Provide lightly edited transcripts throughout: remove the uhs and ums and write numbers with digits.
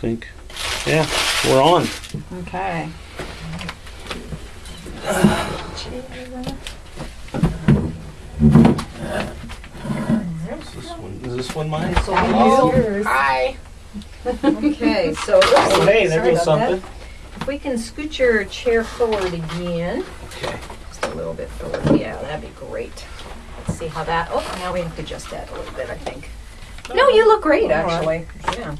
think, yeah, we're on. Okay. Is this one mine? Yours. Hi. Okay, so Oh, hey, there sorry goes about that. something. If we can scoot your chair forward again, Okay. just a little bit forward. Yeah, that'd be great. Let's see how that. Oh, now we have to adjust that a little bit, I think. No, you look great, actually. Yeah.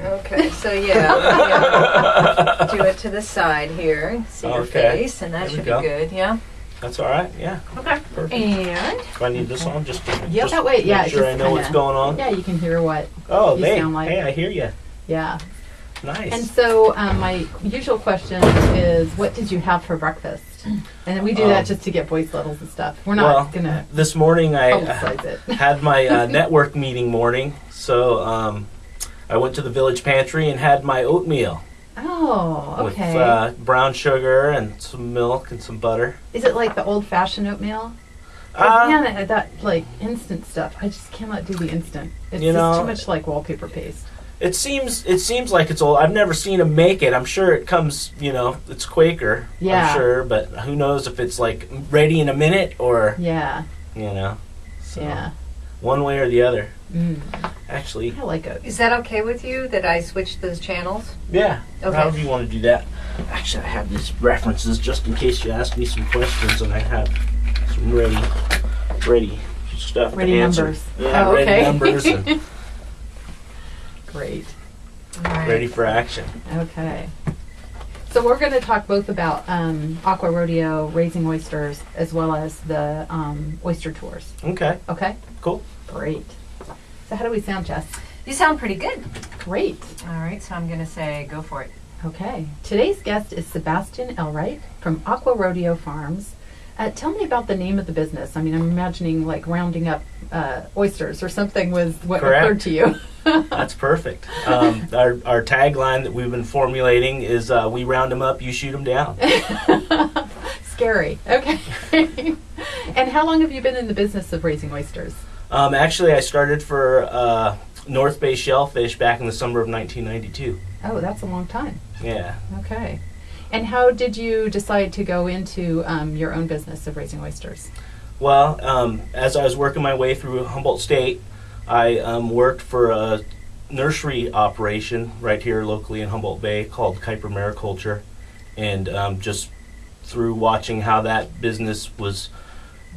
Okay, so yeah, do it to the side here. See your Okay. face, and that There we should be go. good. Yeah. That's all right. Yeah. Okay. Perfect. And Do I need this on? Just to Yep. just That way, yeah, make it sure I just know what's kinda- going on. yeah, you can hear what. Oh, you hey, sound like. hey, I hear you. Yeah. Nice. And so my usual question is, what did you have for breakfast? And then we do that just to get voice levels and stuff. We're not well, going to this morning I publicize it. had my network meeting morning, so I went to the village pantry and had my oatmeal Oh, okay. with brown sugar and some milk and some butter. Is it like the old-fashioned oatmeal? Uh, Man, that like instant stuff. I just cannot do the instant. It's You just know, too much like wallpaper paste. It seems like it's old. I've never seen them make it. I'm sure it comes, it's Quaker. Yeah. I'm sure, but who knows if it's like ready in a minute or, Yeah, So yeah. one way or the other. Mm. Actually, I like it. is that okay with you that I switched those channels? yeah. Okay. However you want to do that. Actually, I have these references just in case you ask me some questions, and I have some ready stuff Ready to answer. numbers. Yeah, Oh, ready okay. numbers and Great. All right. ready for action. Okay. So we're going to talk both about aqua rodeo, raising oysters, as well as the oyster tours. Okay, Okay? cool. Great. So how do we sound, Jess? You sound pretty good. Great. All right, so I'm going to say go for it. Okay. Today's guest is Sebastian Elright from Aqua Rodeo Farms. Tell me about the name of the business. I mean, I'm imagining like rounding up oysters or something was what Correct. occurred to you. That's perfect. Our tagline that we've been formulating is we round them up, you shoot them down. Scary. Okay. And how long have you been in the business of raising oysters? Actually, I started for North Bay Shellfish back in the summer of 1992. Oh, that's a long time. Yeah. Okay. And how did you decide to go into your own business of raising oysters? Well, as I was working my way through Humboldt State, I worked for a nursery operation right here locally in Humboldt Bay called Kuiper Mariculture, and just through watching how that business was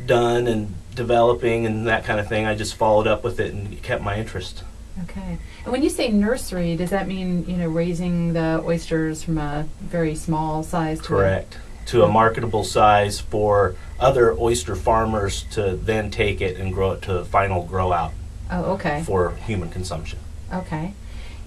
done and developing and that kind of thing, I just followed up with it and it kept my interest. Okay. And when you say nursery, does that mean, raising the oysters from a very small size to Correct. To a marketable size for other oyster farmers to then take it and grow it to a final grow out Oh, okay. for human consumption. Okay.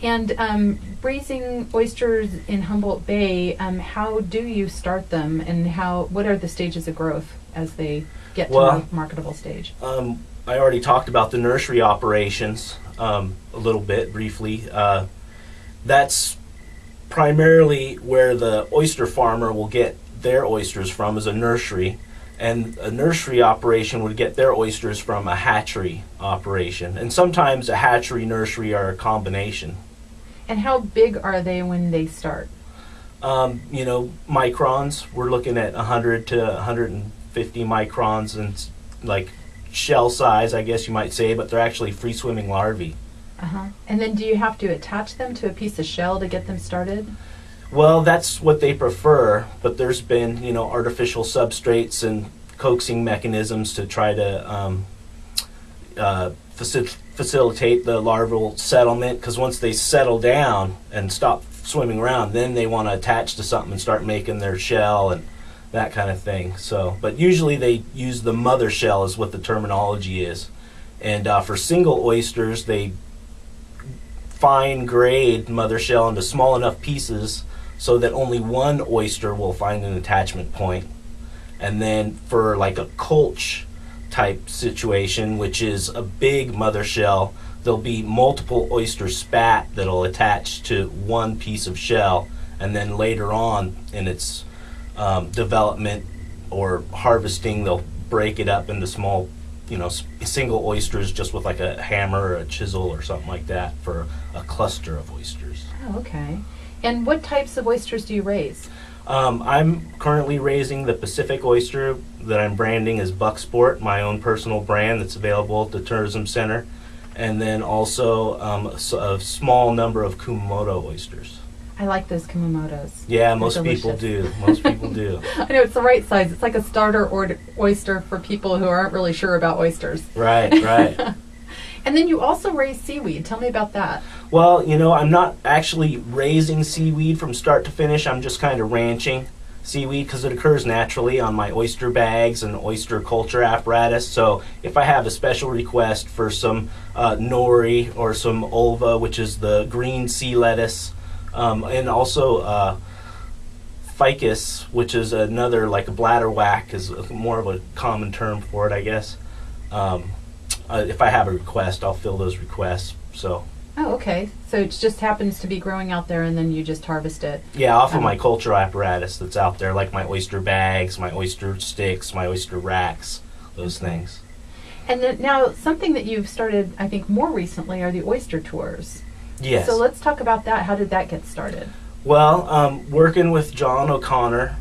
And raising oysters in Humboldt Bay, how do you start them, and what are the stages of growth as they get to a marketable stage? I already talked about the nursery operations a little bit briefly. That's primarily where the oyster farmer will get their oysters from, is a nursery, and a nursery operation would get their oysters from a hatchery operation, and sometimes a hatchery nursery are a combination. And how big are they when they start? Microns, we're looking at 100 to 150 microns, and like shell size, I guess you might say, but they're actually free swimming larvae. Uh-huh. And then do you have to attach them to a piece of shell to get them started? Well, that's what they prefer, but there's been, artificial substrates and coaxing mechanisms to try to facilitate the larval settlement, because once they settle down and stop swimming around, then they want to attach to something and start making their shell and that kind of thing. So, but usually they use the mother shell is what the terminology is. And for single oysters, they fine grade mother shell into small enough pieces so that only one oyster will find an attachment point. And then for like a colch type situation, which is a big mother shell, there'll be multiple oyster spat that'll attach to one piece of shell, and then later on in its development or harvesting, they'll break it up into small single oysters just with like a hammer or a chisel or something like that for a cluster of oysters. Oh, okay. And what types of oysters do you raise? I'm currently raising the Pacific oyster that I'm branding as Bucksport, my own personal brand that's available at the Tourism Center, and then also a small number of Kumamoto oysters. I like those Kumamotos. Yeah, They're most people delicious. do. Most people do. I know, it's the right size. It's like a starter oyster for people who aren't really sure about oysters. Right, right. And then you also raise seaweed. Tell me about that. Well, I'm not actually raising seaweed from start to finish. I'm just kind of ranching seaweed because it occurs naturally on my oyster bags and oyster culture apparatus. So if I have a special request for some nori or some ulva, which is the green sea lettuce, and also ficus, which is another, like a bladderwhack is more of a common term for it, I guess. If I have a request, I'll fill those requests. So. Oh, okay. So it just happens to be growing out there, and then you just harvest it. Yeah, off of my cultural apparatus that's out there, like my oyster bags, my oyster sticks, my oyster racks, those things. And then now, something that you've started, I think, more recently are the oyster tours. Yes. So let's talk about that. How did that get started? Well, working with John O'Connor,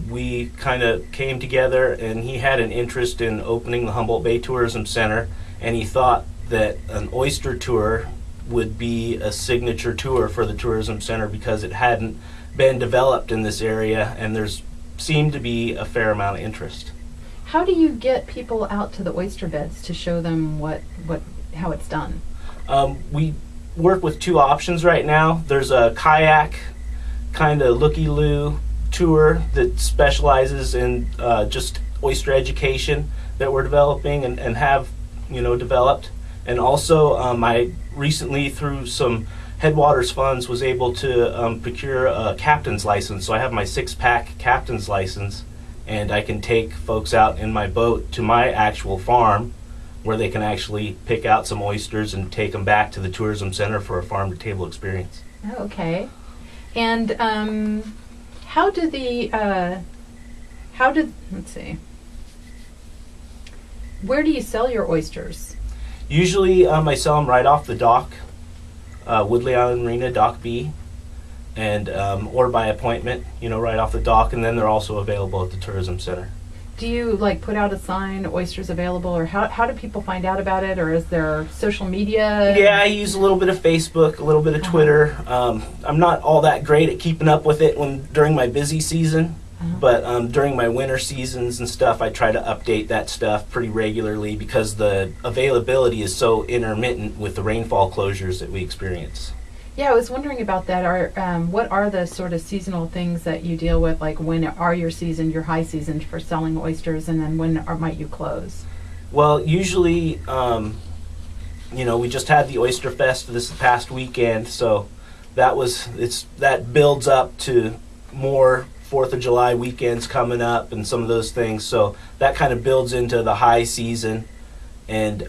we kind of came together, and he had an interest in opening the Humboldt Bay Tourism Center, and he thought that an oyster tour would be a signature tour for the tourism center because it hadn't been developed in this area, and there's seemed to be a fair amount of interest. How do you get people out to the oyster beds to show them how it's done? We work with two options right now. There's a kayak kind of looky-loo tour that specializes in just oyster education that we're developing and have developed. And also I recently, through some Headwaters funds, was able to procure a captain's license. So I have my 6-pack captain's license, and I can take folks out in my boat to my actual farm where they can actually pick out some oysters and take them back to the tourism center for a farm-to-table experience. Oh, okay. And let's see, where do you sell your oysters? Usually I sell them right off the dock, Woodley Island Marina, Dock B, and or by appointment, right off the dock, and then they're also available at the tourism center. Do you put out a sign, oysters available, or how do people find out about it, or is there social media? Yeah, I use a little bit of Facebook, a little bit of Twitter. I'm not all that great at keeping up with it during my busy season, but during my winter seasons and stuff, I try to update that stuff pretty regularly because the availability is so intermittent with the rainfall closures that we experience. Yeah, I was wondering about that. What are the sort of seasonal things that you deal with? Like, when are your high season for selling oysters, and then when might you close? Well, usually, we just had the Oyster Fest this past weekend, so that builds up to more 4th of July weekends coming up and some of those things. So that kind of builds into the high season. And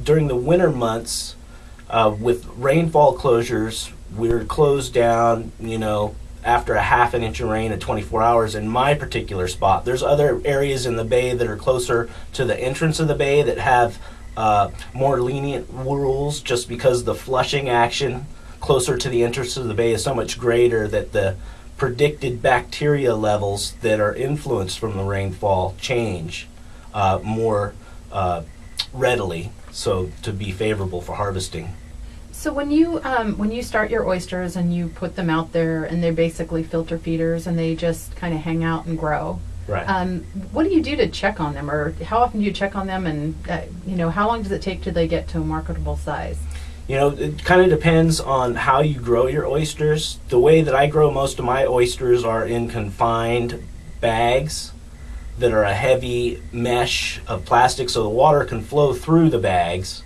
during the winter months, with rainfall closures, we're closed down, after a half an inch of rain in 24 hours in my particular spot. There's other areas in the bay that are closer to the entrance of the bay that have more lenient rules, just because the flushing action closer to the entrance of the bay is so much greater that the predicted bacteria levels that are influenced from the rainfall change more readily, so to be favorable for harvesting. So when you start your oysters and you put them out there, and they're basically filter feeders and they just kind of hang out and grow, right? What do you do to check on them, or how often do you check on them, and how long does it take till they get to a marketable size? It kind of depends on how you grow your oysters. The way that I grow most of my oysters are in confined bags that are a heavy mesh of plastic, so the water can flow through the bags.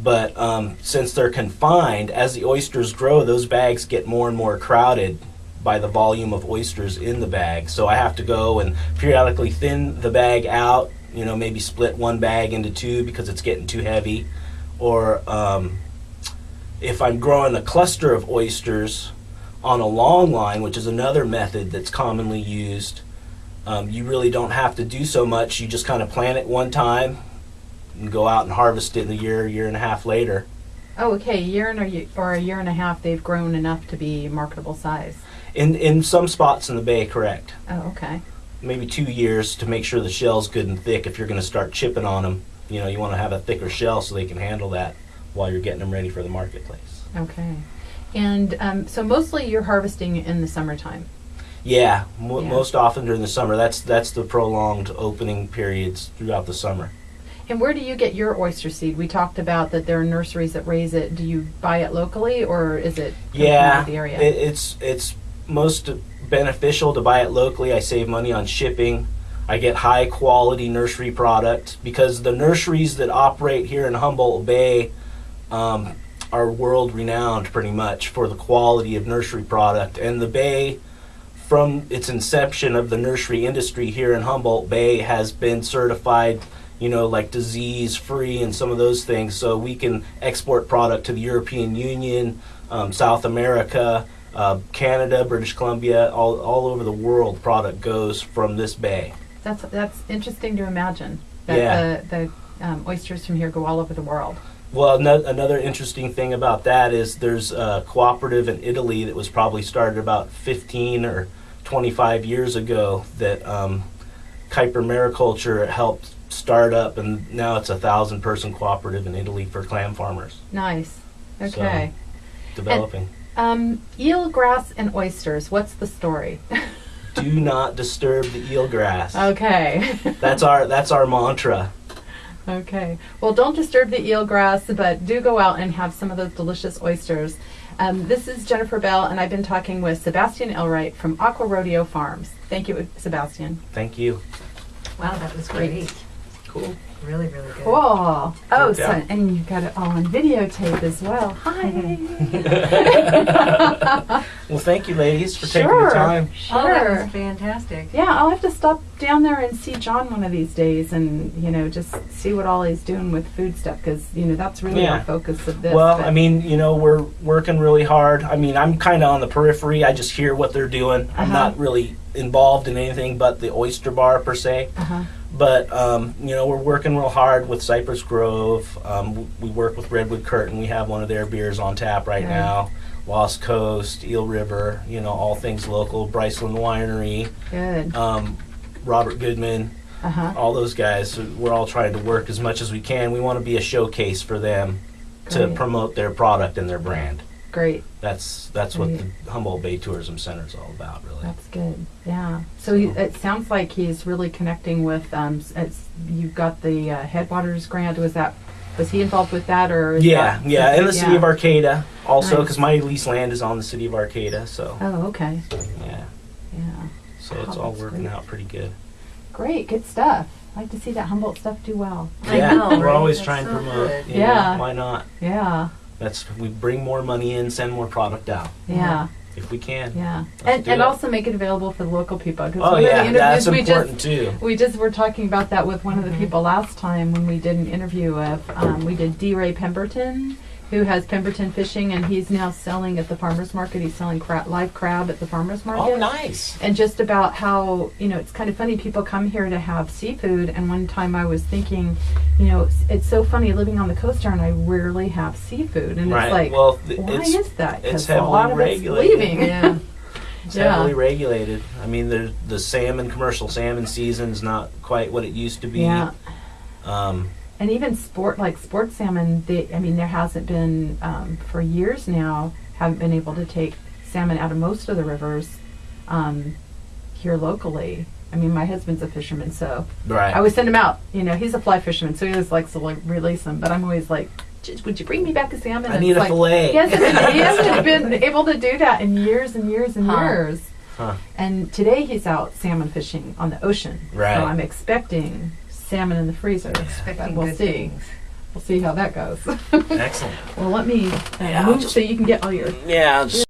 But since they're confined, as the oysters grow, those bags get more and more crowded by the volume of oysters in the bag. So I have to go and periodically thin the bag out, maybe split one bag into two because it's getting too heavy. Or if I'm growing a cluster of oysters on a long line, which is another method that's commonly used, you really don't have to do so much. You just kind of plant it one time and go out and harvest it in a year and a half later. Oh, okay. A year and a half, they've grown enough to be marketable size. In some spots in the bay, correct. Oh, okay. Maybe 2 years to make sure the shell's good and thick. If you're going to start chipping on them, you want to have a thicker shell so they can handle that while you're getting them ready for the marketplace. Okay. And so mostly you're harvesting in the summertime. Yeah, most often during the summer. That's the prolonged opening periods throughout the summer. And where do you get your oyster seed? We talked about that there are nurseries that raise it. Do you buy it locally, or is it from the area? It's most beneficial to buy it locally. I save money on shipping. I get high quality nursery product because the nurseries that operate here in Humboldt Bay are world renowned pretty much for the quality of nursery product. And the Bay, from its inception of the nursery industry here in Humboldt Bay, has been certified, like disease free and some of those things, so we can export product to the European Union, South America, Canada, British Columbia, all over the world. Product goes from this bay. That's interesting to imagine that the oysters from here go all over the world. Well, another interesting thing about that is there's a cooperative in Italy that was probably started about 15 or 25 years ago that Kuiper Mariculture helped start up, and now it's 1,000-person cooperative in Italy for clam farmers. Nice. Okay. So, developing. And, eelgrass and oysters. What's the story? Do not disturb the eelgrass. Okay. That's our mantra. Okay. Well, don't disturb the eelgrass, but do go out and have some of those delicious oysters. This is Jennifer Bell, and I've been talking with Sebastian Elright from Aqua Rodeo Farms. Thank you, Sebastian. Thank you. Wow, that was great. Cool. Really, really good. Cool. Oh, so, and you got it all on videotape as well. Hi. Well, thank you, ladies, for taking the time. Oh, that was fantastic. Yeah, I'll have to stop down there and see John one of these days, and just see what all he's doing with food stuff, because that's really our focus of this. Well, we're working really hard. I'm kind of on the periphery. I just hear what they're doing. I'm not really involved in anything but the oyster bar per se. But we're working real hard with Cypress Grove. We work with Redwood Curtain. We have one of their beers on tap right now. Lost Coast, Eel River, all things local. Bryceland Winery. Good. Robert Goodman. All those guys. We're all trying to work as much as we can. We want to be a showcase for them to promote their product and their brand. Great. That's what the Humboldt Bay Tourism Center is all about, really. That's good. Yeah. So it sounds like he's really connecting with. You've got the Headwaters grant. Was he involved with that, or? And the city of Arcata also, because my lease land is on the city of Arcata. So. Oh, okay. Yeah. Yeah. So it's all working out pretty good. Great. Good stuff. I like to see that Humboldt stuff do well. Yeah, I know, we're right? always That's trying to so promote. good. Yeah. Why not? Yeah. We bring more money in, send more product out. Yeah. If we can. Yeah. Let's do And it. also make it available for the local people. Oh yeah, that's important too. We just were talking about that with one of the people last time when we did an interview of, we did D. Ray Pemberton, who has Pemberton Fishing, and he's now selling at the farmer's market. He's selling live crab at the farmer's market. Oh, nice. And just about how, it's kind of funny, people come here to have seafood, and one time I was thinking, it's so funny living on the coast here, and I rarely have seafood. And it's like, why is that? It's 'Cause a lot heavily of it's regulated. leaving. Yeah. It's heavily regulated. The commercial salmon season's not quite what it used to be. Yeah. And even sports salmon, there hasn't been, for years now, haven't been able to take salmon out of most of the rivers here locally. My husband's a fisherman, so I always send him out. He's a fly fisherman, so he always likes to release them. But I'm always like, would you bring me back a salmon? I need a fillet. He hasn't been able to do that in years and years and years. Huh. And today he's out salmon fishing on the ocean. Right. So I'm expecting salmon in the freezer. Expecting But we'll good see. things. We'll see how that goes. Excellent. Well, let me Yeah, move so you can get all your Yeah, I'll just